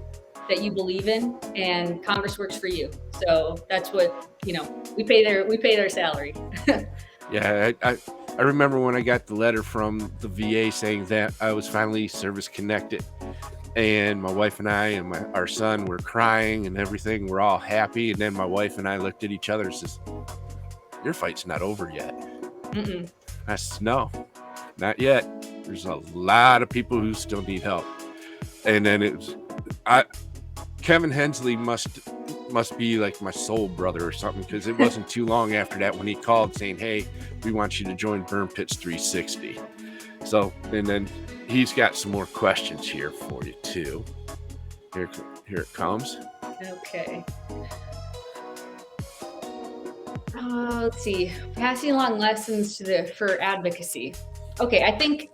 believe in, and Congress works for you. So that's what, we pay their salary. Yeah, I remember when I got the letter from the VA saying that I was finally service connected, and my wife and I and our son were crying and everything. We're all happy, and then my wife and I looked at each other and says, "Your fight's not over yet." Mm-mm. I said, "No, not yet. There's a lot of people who still need help." And then Kevin Hensley must be like my soul brother or something, because it wasn't too long after that when he called saying, "Hey, we want you to join Burn Pits 360." So, and then he's got some more questions here for you too. Here it comes. Okay. Let's see. Passing along lessons for advocacy. Okay, I think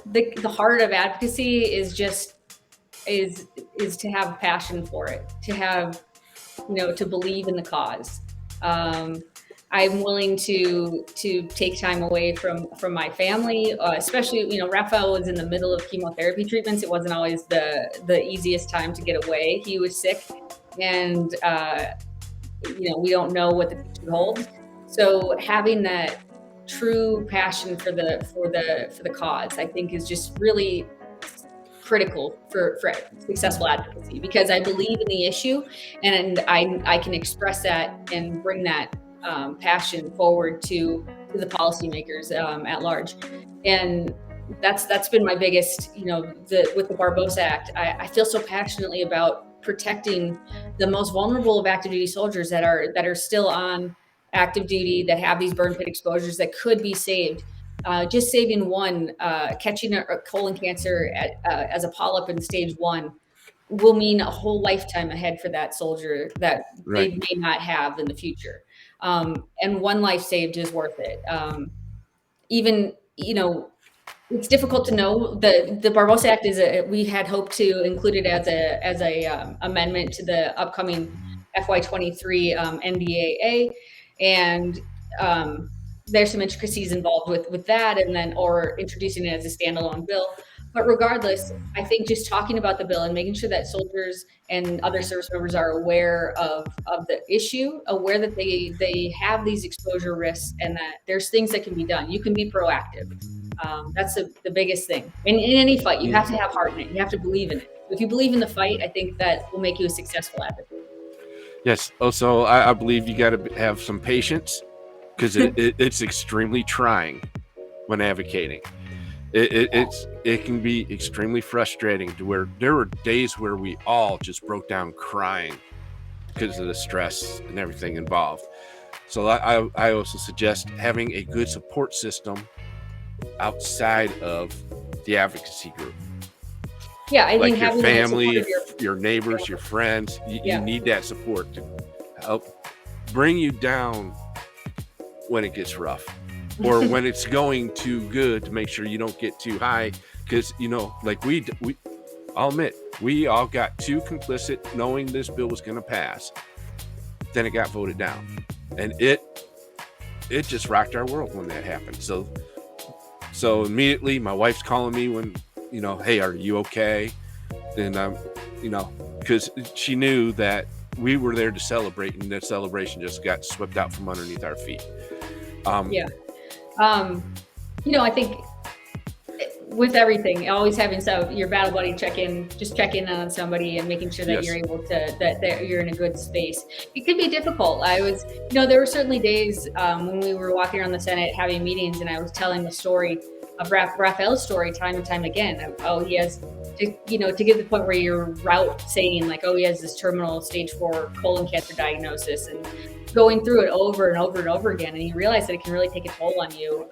the heart of advocacy is to have passion for it, to have, to believe in the cause. I'm willing to take time away from my family, especially, Rafael was in the middle of chemotherapy treatments. It wasn't always the easiest time to get away. He was sick, and we don't know what the future holds. So having that true passion for the cause, I think, is just really critical for successful advocacy, because I believe in the issue, and I can express that and bring that passion forward to the policymakers at large. And that's been my biggest, with the Barbosa Act, I feel so passionately about protecting the most vulnerable of active duty soldiers that are still on active duty, that have these burn pit exposures that could be saved. Just saving one, catching a colon cancer as a polyp in stage 1 will mean a whole lifetime ahead for that soldier that Right. they may not have in the future. And one life saved is worth it. Even, it's difficult to know. The Barbosa Act we had hoped to include it as a amendment to the upcoming FY23 NDAA, and there's some intricacies involved with that, and then or introducing it as a standalone bill. But regardless, I think just talking about the bill and making sure that soldiers and other service members are aware of the issue, aware that they have these exposure risks, and that there's things that can be done. You can be proactive. That's the biggest thing. In any fight, you have to have heart in it. You have to believe in it. If you believe in the fight, I think that will make you a successful advocate. Yes. Also, I believe you got to have some patience, because it's extremely trying when advocating. It can be extremely frustrating, to where there were days where we all just broke down crying because of the stress and everything involved. So I also suggest having a good support system outside of the advocacy group. Yeah, I Like think your having family, support of your neighbors, your friends. You Yeah. need that support to help bring you down when it gets rough, or when it's going too good, to make sure you don't get too high. Because, like I'll admit, we all got too complicit knowing this bill was going to pass. Then it got voted down, and it just rocked our world when that happened. So immediately my wife's calling me when, "Hey, are you okay?" And because she knew that we were there to celebrate, and the celebration just got swept out from underneath our feet. Yeah. I think with everything, always having your battle buddy check in on somebody, and making sure that Yes. you're able to, that you're in a good space. It could be difficult. There were certainly days when we were walking around the Senate having meetings, and I was telling the story of Rafael's story time and time again. He has, to get to the point where you're saying like, he has this terminal stage 4 colon cancer diagnosis, and going through it over and over and over again, and you realize that it can really take a toll on you.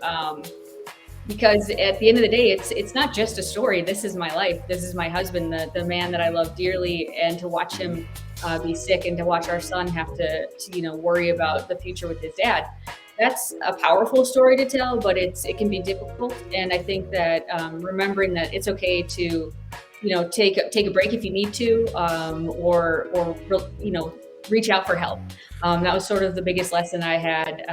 Because at the end of the day, it's not just a story. This is my life. This is my husband, the man that I love dearly, and to watch him be sick, and to watch our son have to worry about the future with his dad. That's a powerful story to tell, but it can be difficult. And I think that remembering that it's okay to, take a break if you need to, or reach out for help. That was sort of the biggest lesson I had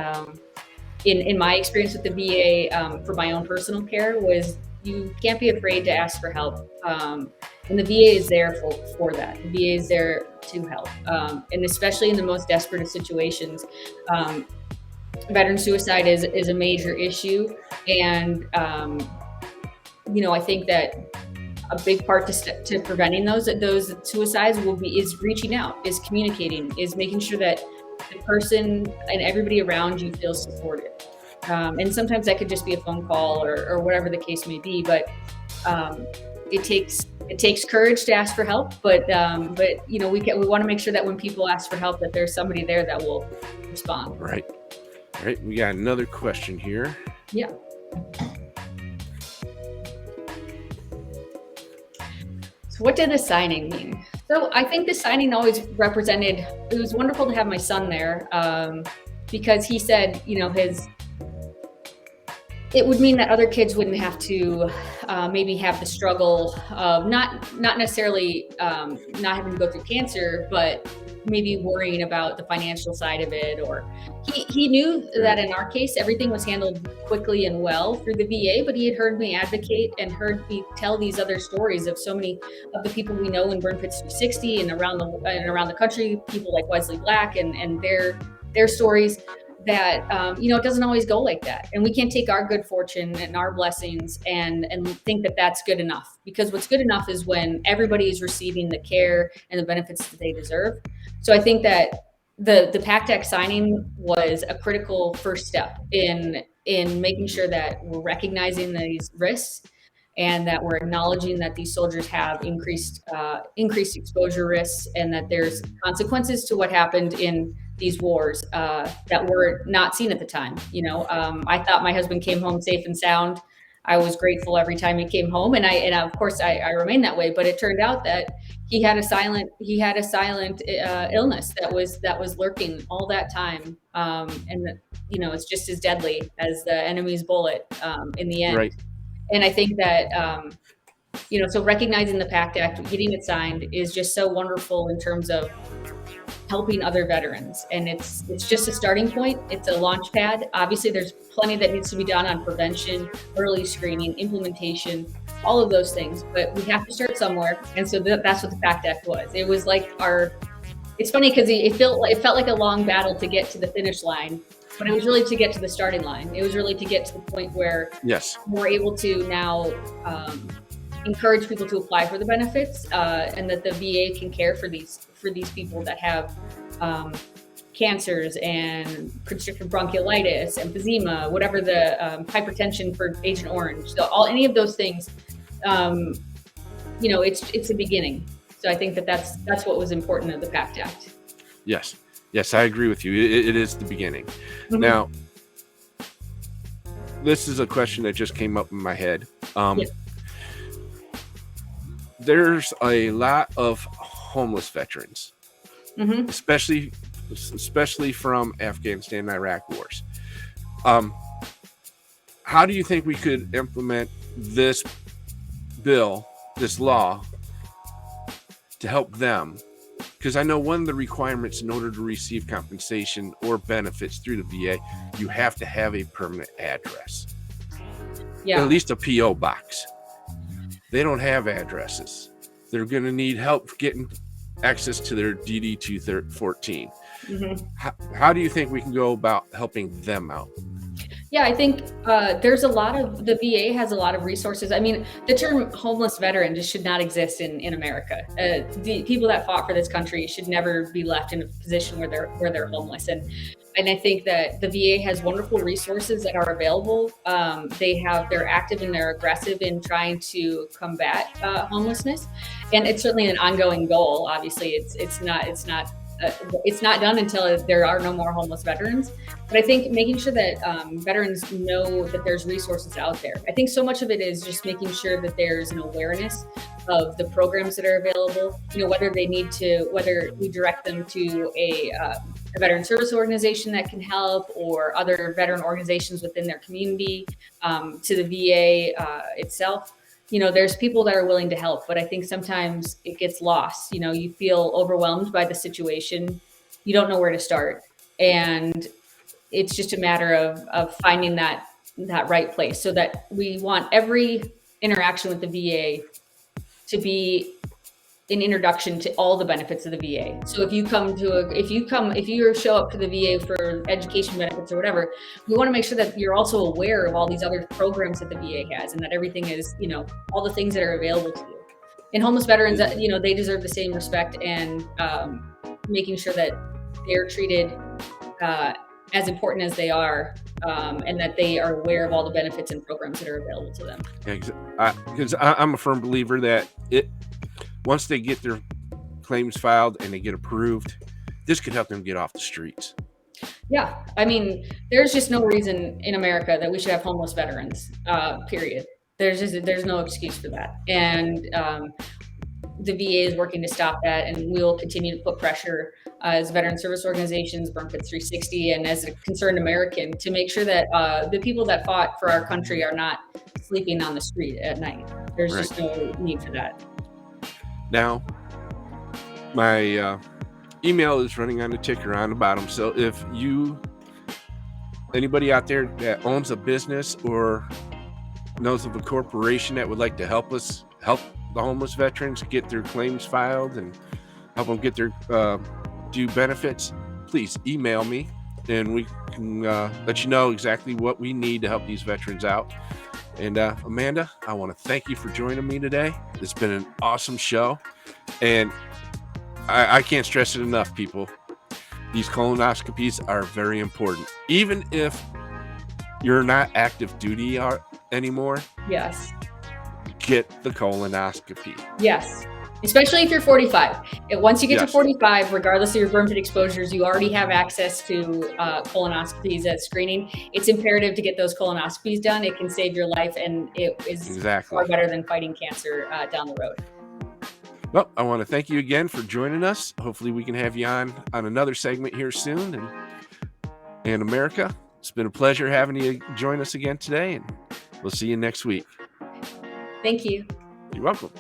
in my experience with the VA, for my own personal care, was you can't be afraid to ask for help. And the VA is there for that. The VA is there to help. And especially in the most desperate of situations, um, veteran suicide is a major issue. And, I think that a big part to preventing those suicides is reaching out, is communicating, is making sure that the person and everybody around you feels supported. And sometimes that could just be a phone call or whatever the case may be. But um, it takes courage to ask for help. But we want to make sure that when people ask for help, that there's somebody there that will respond. Right. All right. We got another question here. Yeah. So what did the signing mean? So I think the signing always represented, it was wonderful to have my son there, because he said, it would mean that other kids wouldn't have to maybe have the struggle of not necessarily not having to go through cancer, but maybe worrying about the financial side of it. Or he knew that in our case, everything was handled quickly and well through the VA, but he had heard me advocate and heard me tell these other stories of so many of the people we know in Burn Pits 360 and around the country, people like Wesley Black and their stories, that it doesn't always go like that, and we can't take our good fortune and our blessings and think that that's good enough, because what's good enough is when everybody is receiving the care and the benefits that they deserve. So I think that the PACT Act signing was a critical first step in making sure that we're recognizing these risks and that we're acknowledging that these soldiers have increased exposure risks, and that there's consequences to what happened in these wars that were not seen at the time. I thought my husband came home safe and sound. I was grateful every time he came home, and of course I remain that way. But it turned out that he had a silent illness that was lurking all that time, and that, it's just as deadly as the enemy's bullet in the end. Right. And I think that, so recognizing the PACT Act, getting it signed, is just so wonderful in terms of helping other veterans. And it's just a starting point. It's a launch pad. Obviously, there's plenty that needs to be done on prevention, early screening, implementation, all of those things. But we have to start somewhere. And so that's what the PACT Act was. It was like it's funny because it felt like a long battle to get to the finish line. But it was really to get to the starting line. It was really to get to the point where we're able to now encourage people to apply for the benefits, and that the VA can care for these people that have cancers and constrictive bronchiolitis, emphysema, whatever the hypertension for Agent Orange. So any of those things, it's a beginning. So I think that's what was important of the PACT Act. Yes, I agree with you. It is the beginning. Mm-hmm. Now, this is a question that just came up in my head. There's a lot of homeless veterans, mm-hmm. especially from Afghanistan and Iraq wars. How do you think we could implement this law, to help them? Because I know one of the requirements in order to receive compensation or benefits through the VA, you have to have a permanent address. Yeah. At least a P.O. box. They don't have addresses. They're going to need help getting access to their DD 214. Mm-hmm. How do you think we can go about helping them out? Yeah, I think the VA has a lot of resources. I mean, the term homeless veteran just should not exist in America. The people that fought for this country should never be left in a position where they're homeless. And I think that the VA has wonderful resources that are available. They're active and they're aggressive in trying to combat homelessness. And it's certainly an ongoing goal. Obviously, it's not done until there are no more homeless veterans. But I think making sure that veterans know that there's resources out there. I think so much of it is just making sure that there's an awareness of the programs that are available. Whether we direct them to a veteran service organization that can help, or other veteran organizations within their community, to the VA itself. There's people that are willing to help, but I think sometimes it gets lost. You feel overwhelmed by the situation. You don't know where to start. And it's just a matter of finding that right place, so that we want every interaction with the VA to be an introduction to all the benefits of the VA. So if you show up to the VA for education benefits or whatever, we want to make sure that you're also aware of all these other programs that the VA has, and that everything is, all the things that are available to you. And homeless veterans, they deserve the same respect, and making sure that they're treated as important as they are, and that they are aware of all the benefits and programs that are available to them. Because I'm a firm believer that once they get their claims filed and they get approved, this could help them get off the streets. Yeah, I mean, there's just no reason in America that we should have homeless veterans. Period. There's no excuse for that, and the VA is working to stop that, and we will continue to put pressure as veteran service organizations, Benefits 360, and as a concerned American, to make sure that the people that fought for our country are not sleeping on the street at night. There's just no need for that. Now, my email is running on the ticker on the bottom. So if anybody out there that owns a business or knows of a corporation that would like to help the homeless veterans get their claims filed and help them get their due benefits, please email me, and we can let you know exactly what we need to help these veterans out. And Amanda, I want to thank you for joining me today. It's been an awesome show, and I can't stress it enough, people. These colonoscopies are very important. Even if you're not active duty anymore, yes, get the colonoscopy. Yes, especially if you're 45. Once you get to 45, regardless of your burn pit exposures, you already have access to colonoscopies at screening. It's imperative to get those colonoscopies done. It can save your life, and it is far better than fighting cancer down the road. Well, I want to thank you again for joining us. Hopefully we can have you on another segment here soon. And America, it's been a pleasure having you join us again today, and we'll see you next week. Thank you. You're welcome.